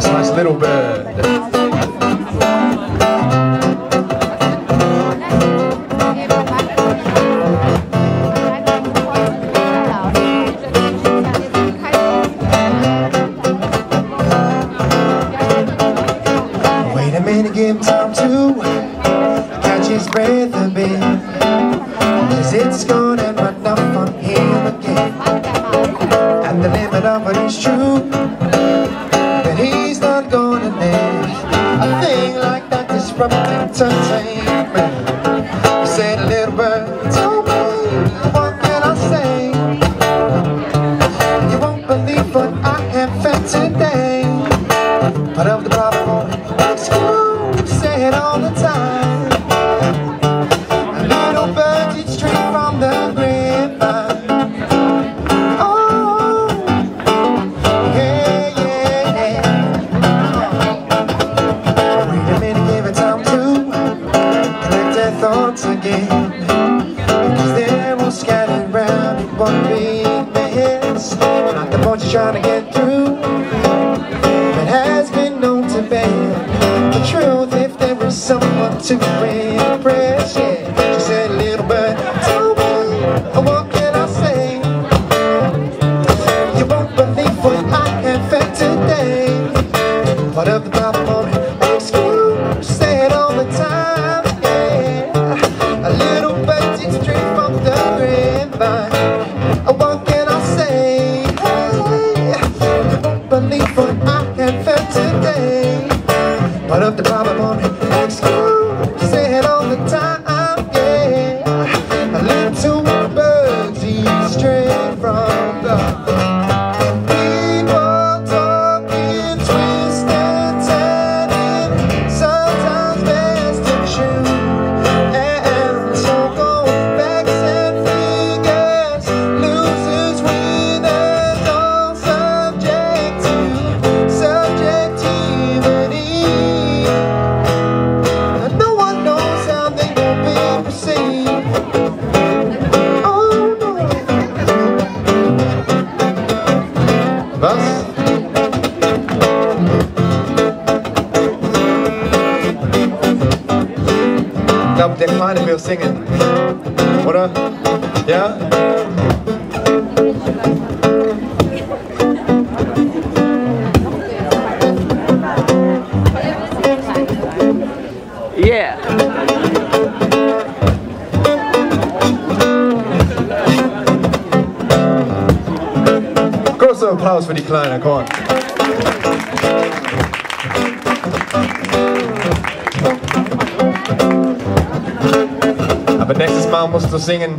This nice little bird. Wait a minute, give him time to catch his breath a bit, 'cause it's gonna run up on him again. At the limit of what is true, but he's not gonna live a thing like that disrupting entertainment. You said a little bird told me, what can I say? You won't believe what I have felt today. Part of the problem makes you say it all the time. A little bird eats straight from the grapevine. Oh, yeah, yeah, yeah. Wait a minute, give it time to collect their thoughts again, because they're all scattered round in one big mess. Not the boat you're trying to get through, but has been known to bear the truth if there is someone to impress. Yeah, she said, little bird told me, what can I say? You won't believe what I have felt today. Part of the problem makes you say it all the time. Yeah, a little bird takes straight from the grapevine. What can I say? Hey, you won't believe what I have felt today. Part of the problem makes you say it all the time. Yeah, a little bird eats straight from the people talking, twisting, turning, sometimes best to shoot. And so go facts and figures, losers, winners, all subject to subjectivity. And no one knows how they will be perceived. Oh no. Was? Ich glaube, der Kleine will singen, oder? Ja? Yeah. Großer Applaus für die Kleine, komm on. Aber nächstes Mal musst du singen.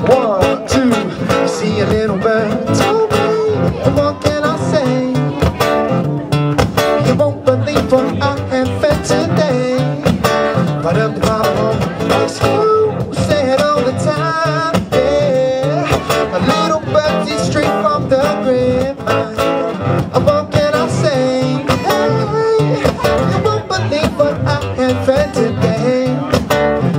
One, two, you see a little bird told me, what can I say? You won't believe what I have felt today. But of the problem makes you say it all the time. Yeah, a little bird eats straight from the grapevine. What can I say? Hey, you won't believe what I have felt today.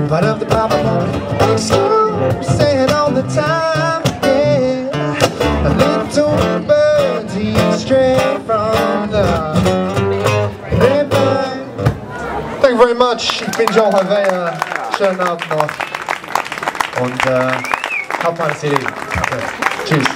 But of the problem makes you say it all the time. Yeah, a little bird eats straight from the grapevine. Thank you very much. Ich bin Joel Havea. Schönen Abend noch. Und habt eine CD. Okay. Tschüss.